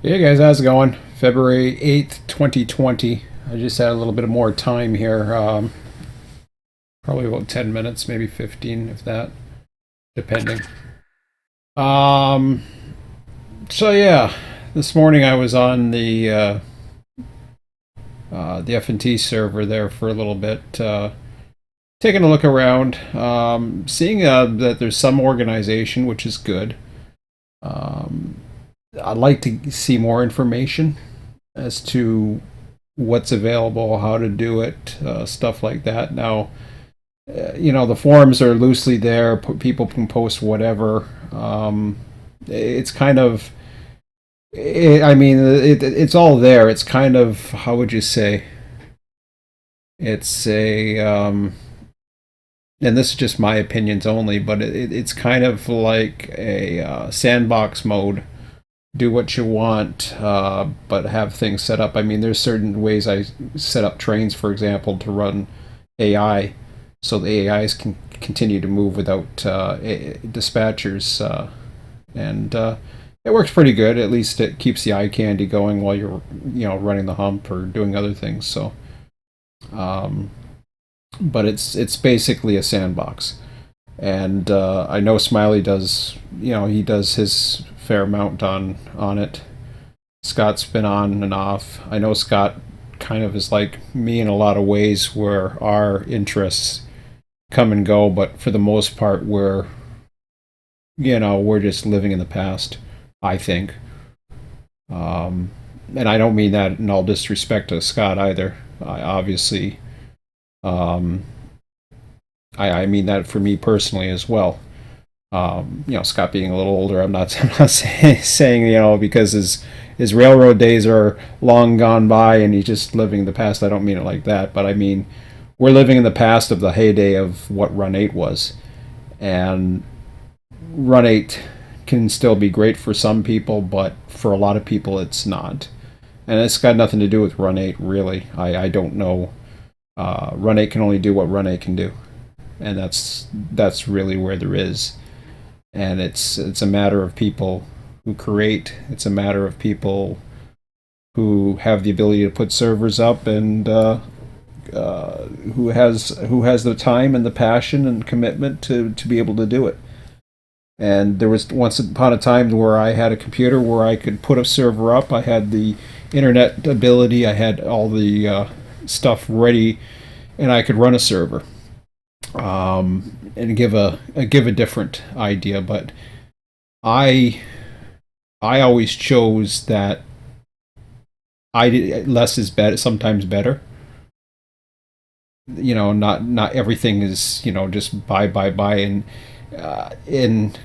Hey guys, how's it going? February 8th, 2020. I just had a little bit more time here. Probably about 10 minutes, maybe 15, if that, depending. Um, so yeah, this morning I was on the FT server there for a little bit, taking a look around, seeing that there's some organization, which is good. Um, I'd like to see more information as to what's available, how to do it, stuff like that. Now, the forums are loosely there. People can post whatever. It's kind of, it's all there. It's kind of, how would you say? It's a, and this is just my opinions only, but it's kind of like a sandbox mode. Do what you want, but have things set up. I mean, there's certain ways I set up trains, for example, to run AI, so the AIs can continue to move without dispatchers, and it works pretty good. At least it keeps the eye candy going while you're, running the hump or doing other things. So, um, but it's basically a sandbox, and I know Smiley does. He does his fair amount on it. Scott's been on and off. I know Scott kind of is like me in a lot of ways, where our interests come and go, but for the most part, we're just living in the past. I think, and I don't mean that in all disrespect to Scott either. I obviously, um, I mean that for me personally as well. Scott being a little older, I'm not saying, because his railroad days are long gone by and he's just living in the past. I don't mean it like that, but I mean we're living in the past of the heyday of what Run 8 was, and Run 8 can still be great for some people, but for a lot of people it's not, and it's got nothing to do with Run 8 really. I don't know. Run 8 can only do what Run 8 can do, and that's really where there is. And it's a matter of people who create. It's a matter of people who have the ability to put servers up, and who has the time and the passion and commitment to be able to do it. And there was once upon a time where I had a computer where I could put a server up. I had the internet ability. I had all the stuff ready, and I could run a server, and give a different idea. But I I always chose that I did, less is better, sometimes better. Not everything is just buy, and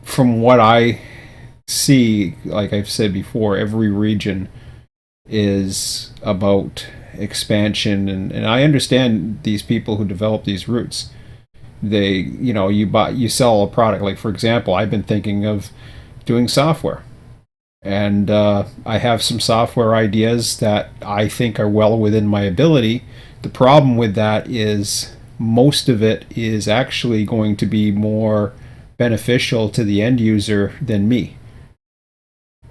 from what I see, like I've said before, every region is about expansion, and I understand these people who develop these routes. They, you sell a product. Like for example, I've been thinking of doing software, and I have some software ideas that I think are well within my ability. The problem with that is most of it is actually going to be more beneficial to the end user than me.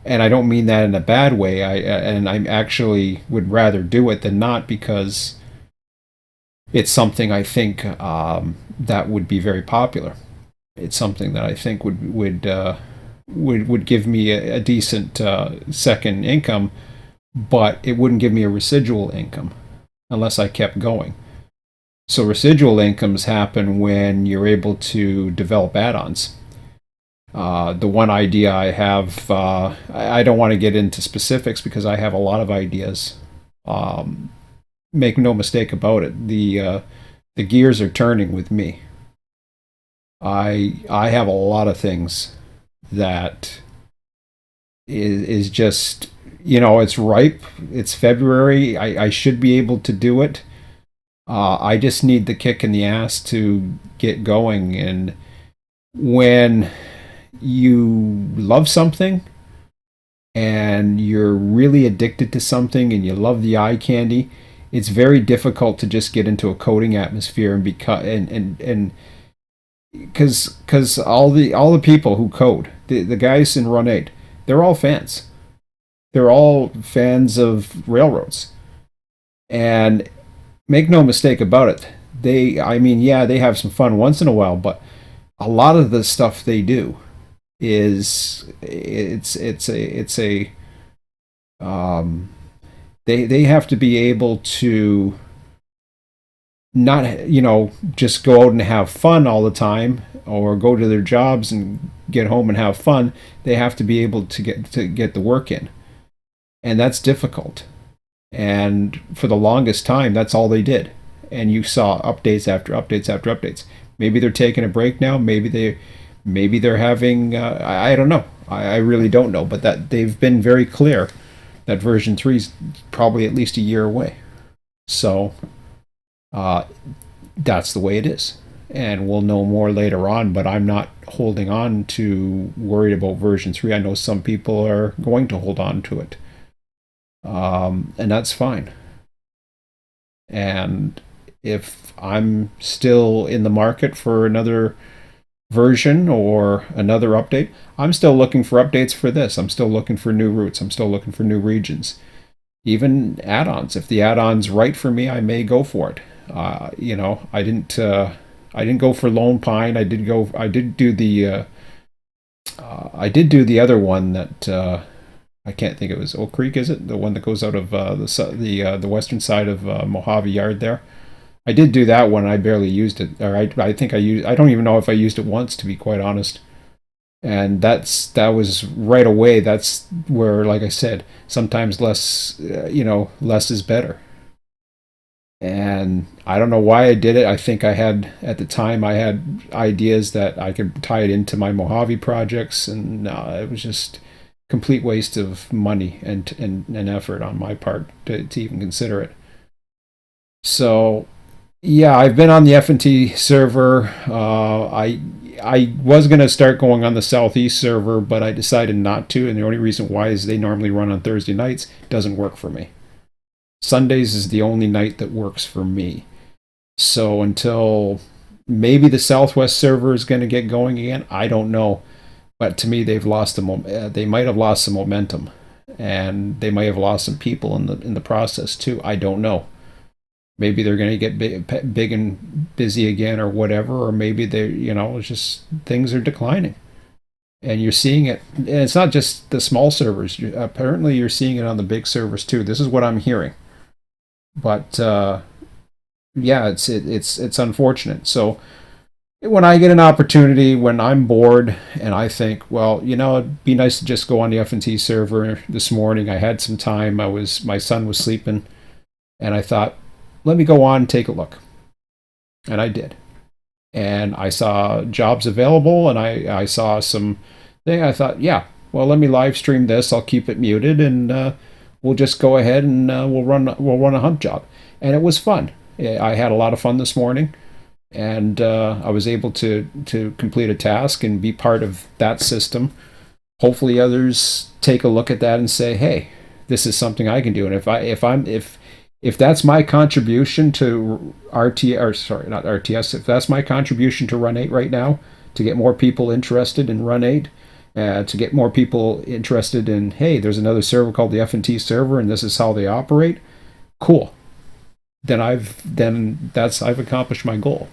And I don't mean that in a bad way. I actually would rather do it than not, because it's something I think that would be very popular. It's something that I think would give me a decent second income, but it wouldn't give me a residual income unless I kept going. So residual incomes happen when you're able to develop add-ons. The one idea I have, I don't want to get into specifics because I have a lot of ideas. Make no mistake about it, the gears are turning with me. I have a lot of things that is just, it's ripe. It's February. I should be able to do it. I just need the kick in the ass to get going. And when you love something and you're really addicted to something and you love the eye candy, it's very difficult to just get into a coding atmosphere and because and because all the people who code, the guys in Run 8, they're all fans. they're all fans of railroads. And make no mistake about it, I mean, yeah, they have some fun once in a while, but a lot of the stuff they do is it's a um, they have to be able to not just go out and have fun all the time or go to their jobs and get home and have fun. They have to be able to get the work in, and that's difficult. And for the longest time, that's all they did. And you saw updates after updates after updates. Maybe they're taking a break now. Maybe they're having. I don't know. I really don't know. But that they've been very clear that version 3 is probably at least a year away. So uh, that's the way it is. And we'll know more later on. But I'm not holding on to worried about version 3. I know some people are going to hold on to it. And that's fine. And if I'm still in the market for another version or another update, I'm still looking for updates for this. I'm still looking for new routes. I'm still looking for new regions. Even add-ons. If the add-on's right for me, I may go for it. I didn't go for Lone Pine. I did do the other one that I can't think it was Oak Creek, is it? The one that goes out of the western side of Mojave Yard there. I did do that one. I barely used it, or I think I used. I don't even know if I used it once, to be quite honest. And that was right away. That's where, like I said, sometimes less is better. And I don't know why I did it. I think at the time I had ideas that I could tie it into my Mojave projects, and it was just complete waste of money and effort on my part to even consider it. So yeah, I've been on the FT server. I was gonna start going on the Southeast server, but I decided not to, and the only reason why is they normally run on Thursday nights. It doesn't work for me. Sundays is the only night that works for me. So until maybe the Southwest server is going to get going again, I don't know. But to me, they might have lost some momentum, and they might have lost some people in the process too. I don't know. Maybe they're going to get big and busy again, or whatever, or maybe it's just things are declining, and you're seeing it. And it's not just the small servers. Apparently, you're seeing it on the big servers too. This is what I'm hearing. But yeah, it's unfortunate. So when I get an opportunity, when I'm bored and I think, well, it'd be nice to just go on the F&T server this morning. I had some time. My son was sleeping, and I thought, let me go on and take a look. And I did. And I saw jobs available, and I saw some thing. I thought, yeah, well, let me live stream this. I'll keep it muted, and we'll just go ahead and we'll run a hump job. And it was fun. I had a lot of fun this morning, and I was able to complete a task and be part of that system. Hopefully, others take a look at that and say, "Hey, this is something I can do." And if that's my contribution to not RTS, if that's my contribution to Run 8 right now, to get more people interested in Run 8, to get more people interested in, hey, there's another server called the F&T server, and this is how they operate. Cool. Then I've accomplished my goal,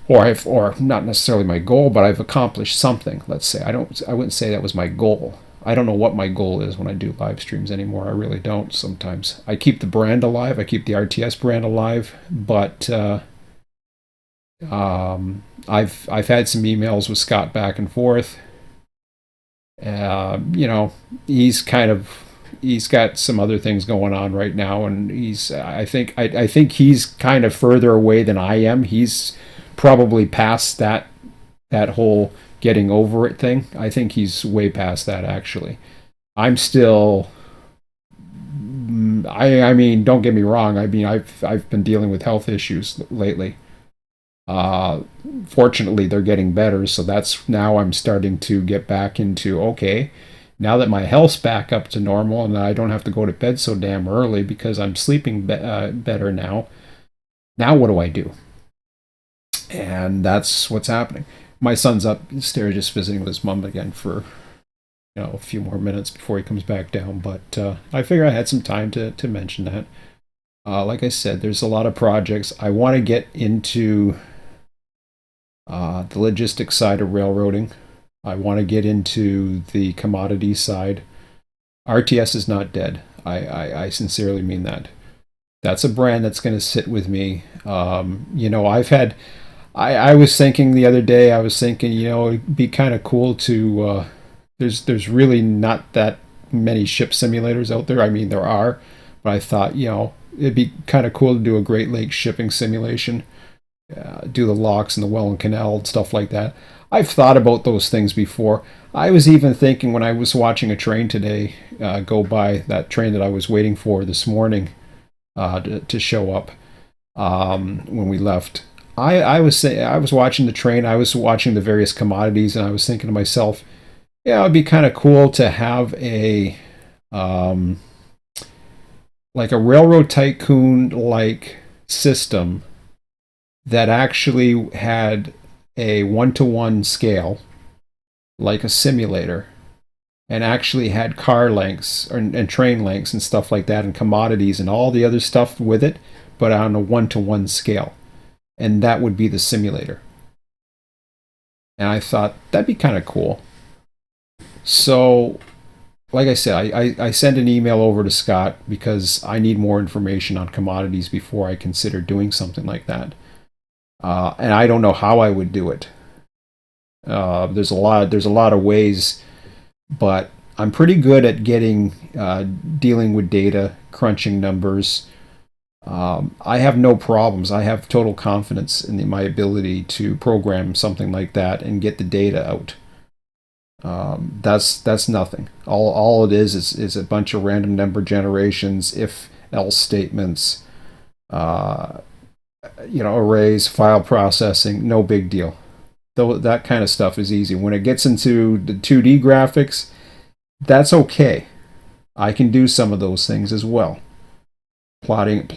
or not necessarily my goal, but I've accomplished something. Let's say I wouldn't say that was my goal. I don't know what my goal is when I do live streams anymore. I really don't. Sometimes I keep the brand alive. I keep the RTS brand alive, but I've had some emails with Scott back and forth. He's got some other things going on right now, and I think he's kind of further away than I am. He's probably past that whole getting over it thing. I think he's way past that, actually. I'm still. I mean, don't get me wrong. I mean, I've been dealing with health issues lately. Fortunately, they're getting better, so that's now I'm starting to get back into, okay, now that my health's back up to normal and I don't have to go to bed so damn early because I'm sleeping better now. Now what do I do? And that's what's happening. My son's upstairs just visiting with his mom again for a few more minutes before he comes back down. But I figure I had some time to mention that. Like I said, there's a lot of projects. I want to get into the logistics side of railroading. I want to get into the commodity side. RTS is not dead. I sincerely mean that. That's a brand that's going to sit with me. I've had. I was thinking the other day. I was thinking, it'd be kind of cool to. There's really not that many ship simulators out there. I mean, there are, but I thought, it'd be kind of cool to do a Great Lakes shipping simulation, do the locks and the Welland Canal and stuff like that. I've thought about those things before. I was even thinking when I was watching a train today go by, that train that I was waiting for this morning to show up when we left. I was watching the train. I was watching the various commodities, and I was thinking to myself, yeah, it'd be kind of cool to have a like a railroad tycoon like system that actually had a one-to-one scale, like a simulator, and actually had car lengths and train lengths and stuff like that, and commodities and all the other stuff with it, but on a one-to-one scale. And that would be the simulator. And I thought that'd be kind of cool. So, like I said, I sent an email over to Scott because I need more information on commodities before I consider doing something like that. And I don't know how I would do it. There's a lot of ways, but I'm pretty good at dealing with data, crunching numbers. I have no problems. I have total confidence in my ability to program something like that and get the data out. That's nothing. All it is a bunch of random number generations, if else statements, arrays, file processing. No big deal. Though that kind of stuff is easy. When it gets into the 2D graphics, that's okay. I can do some of those things as well. Plotting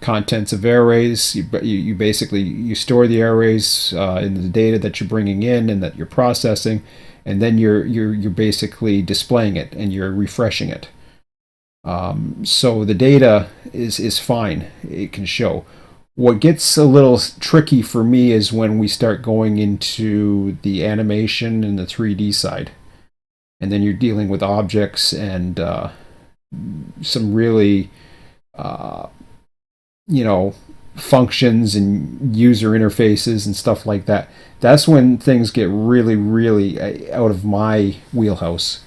contents of arrays. You basically you store the arrays in the data that you're bringing in and that you're processing, and then you're basically displaying it and you're refreshing it. So the data is fine. It can show. What gets a little tricky for me is when we start going into the animation and the 3D side, and then you're dealing with objects and some really functions and user interfaces and stuff like that. That's when things get really, really out of my wheelhouse.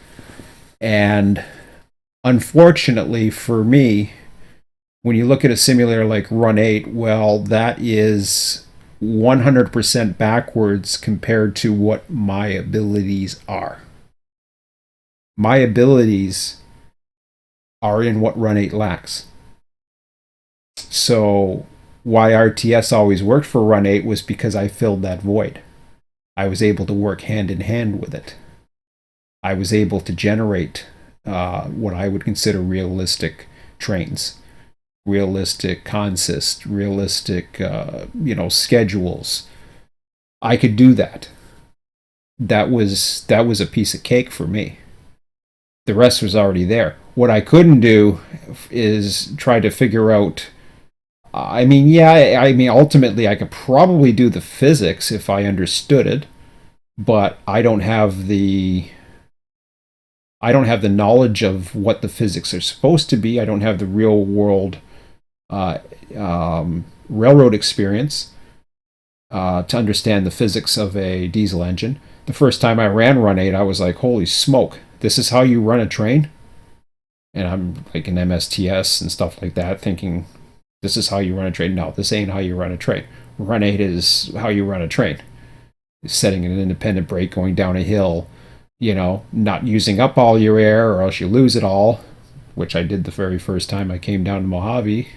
And unfortunately for me, when you look at a simulator like Run 8, well, that is 100% backwards compared to what my abilities are. My abilities are in what Run 8 lacks. So why RTS always worked for Run 8 was because I filled that void. I was able to work hand in hand with it. I was able to generate what I would consider realistic trains, realistic consists, realistic schedules. I could do that. That was a piece of cake for me. The rest was already there. What I couldn't do is try to figure out. Ultimately, I could probably do the physics if I understood it, but I don't have the knowledge of what the physics are supposed to be. I don't have the real world railroad experience to understand the physics of a diesel engine. The first time I ran Run 8, I was like, holy smoke, this is how you run a train? And I'm like in MSTS and stuff like that, thinking, this is how you run a train. No, this ain't how you run a train. Run 8 is how you run a train. Setting an independent brake, going down a hill, not using up all your air or else you lose it all, which I did the very first time I came down to Mojave.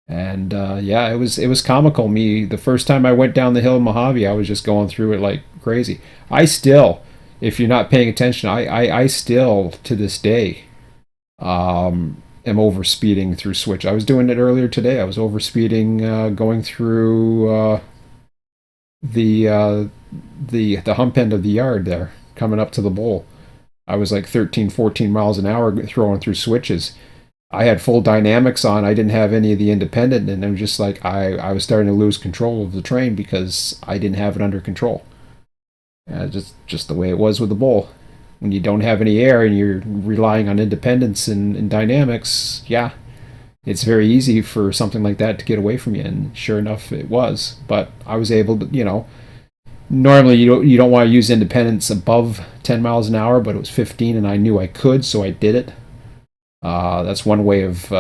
And it was comical. The first time I went down the hill in Mojave, I was just going through it like crazy. I still, if you're not paying attention, I still to this day am overspeeding through Switch. I was doing it earlier today. I was overspeeding going through the hump end of the yard there. coming up to the bowl. I was like 13, 14 miles an hour throwing through switches. I had full dynamics on. I didn't have any of the independent, and it was just like I was starting to lose control of the train because I didn't have it under control. Just the way it was with the bowl. When you don't have any air and you're relying on independence and dynamics, yeah, it's very easy for something like that to get away from you. And sure enough, it was. But I was able to, normally you don't want to use independence above 10 miles an hour, but it was 15 and I knew I could, so I did it. That's one way of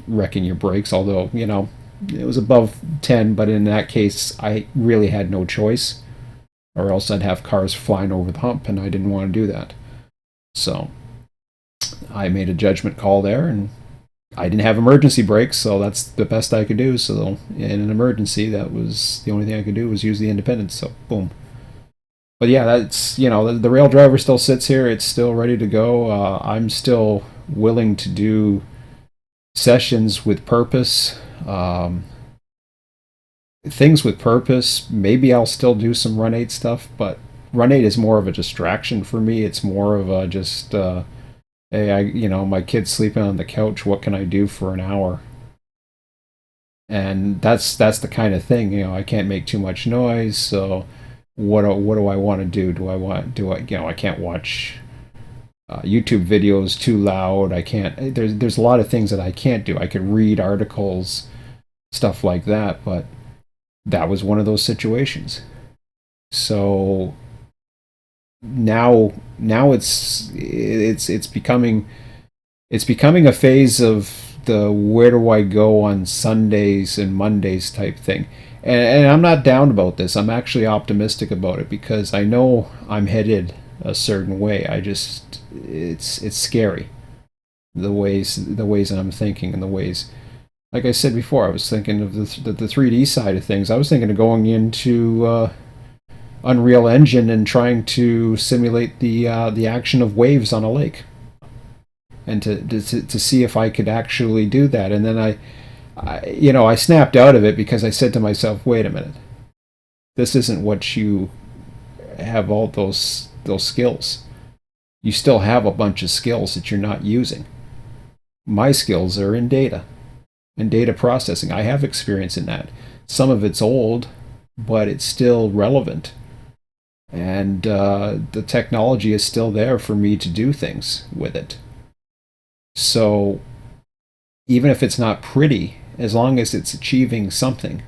wrecking your brakes, although, it was above 10, but in that case, I really had no choice, or else I'd have cars flying over the hump, and I didn't want to do that. So I made a judgment call there, and I didn't have emergency brakes, so that's the best I could do. So in an emergency, that was the only thing I could do was use the independence. So boom. But yeah, that's, the rail driver still sits here. It's still ready to go. I'm still willing to do sessions with purpose, things with purpose. Maybe I'll still do some Run 8 stuff, but Run 8 is more of a distraction for me. It's more of a just, hey, my kid's sleeping on the couch. What can I do for an hour? And that's the kind of thing. I can't make too much noise. So what do I want to do? I can't watch YouTube videos too loud. I can't. There's a lot of things that I can't do. I could read articles, stuff like that, but that was one of those situations. So now it's becoming a phase of the where do I go on Sundays and Mondays type thing. And I'm not down about this. I'm actually optimistic about it because I know I'm headed a certain way. It's scary, the ways that I'm thinking, and the ways, like I said before, I was thinking of the 3D side of things. I was thinking of going into Unreal Engine and trying to simulate the action of waves on a lake, and to see if I could actually do that. And then I snapped out of it because I said to myself, wait a minute, this isn't what you have all those skills. You still have a bunch of skills that you're not using. My skills are in data and data processing. I have experience in that. Some of it's old, but it's still relevant. And the technology is still there for me to do things with it. So even if it's not pretty, as long as it's achieving something,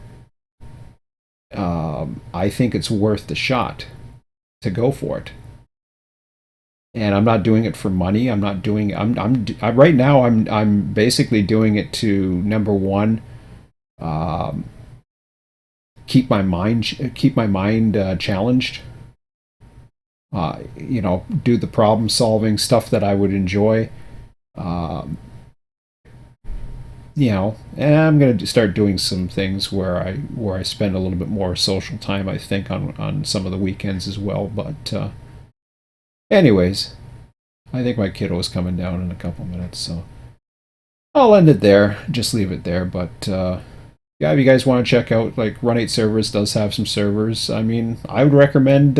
I think it's worth the shot to go for it. And I'm not doing it for money. I'm not doing. Right now. I'm basically doing it to, number one, keep my mind challenged. Do the problem solving stuff that I would enjoy. And I'm going to start doing some things where I spend a little bit more social time, I think, on some of the weekends as well. But anyways, I think my kiddo is coming down in a couple minutes, so I'll end it there. Just leave it there. But yeah, if you guys want to check out, like, Run 8 servers does have some servers. I mean, I would recommend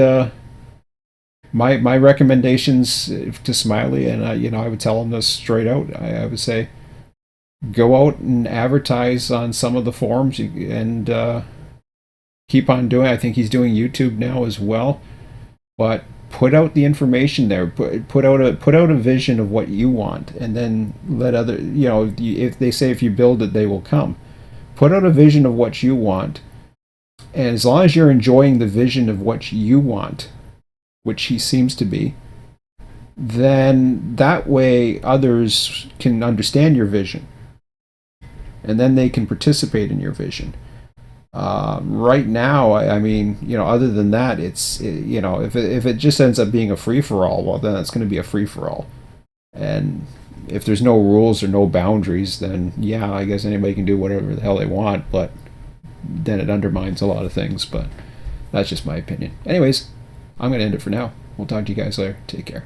my recommendations to Smiley, and I would tell him this straight out. I would say, go out and advertise on some of the forums and keep on doing it. I think he's doing YouTube now as well, but put out the information there. Put out a vision of what you want, and then let other, if they say if you build it, they will come. Put out a vision of what you want, and as long as you're enjoying the vision of what you want, which he seems to be, then that way others can understand your vision, and then they can participate in your vision. Right now, I mean, other than that, if it just ends up being a free-for-all, well, then it's going to be a free-for-all. And if there's no rules or no boundaries, then yeah, I guess anybody can do whatever the hell they want, but then it undermines a lot of things. But that's just my opinion. Anyways, I'm going to end it for now. We'll talk to you guys later. Take care.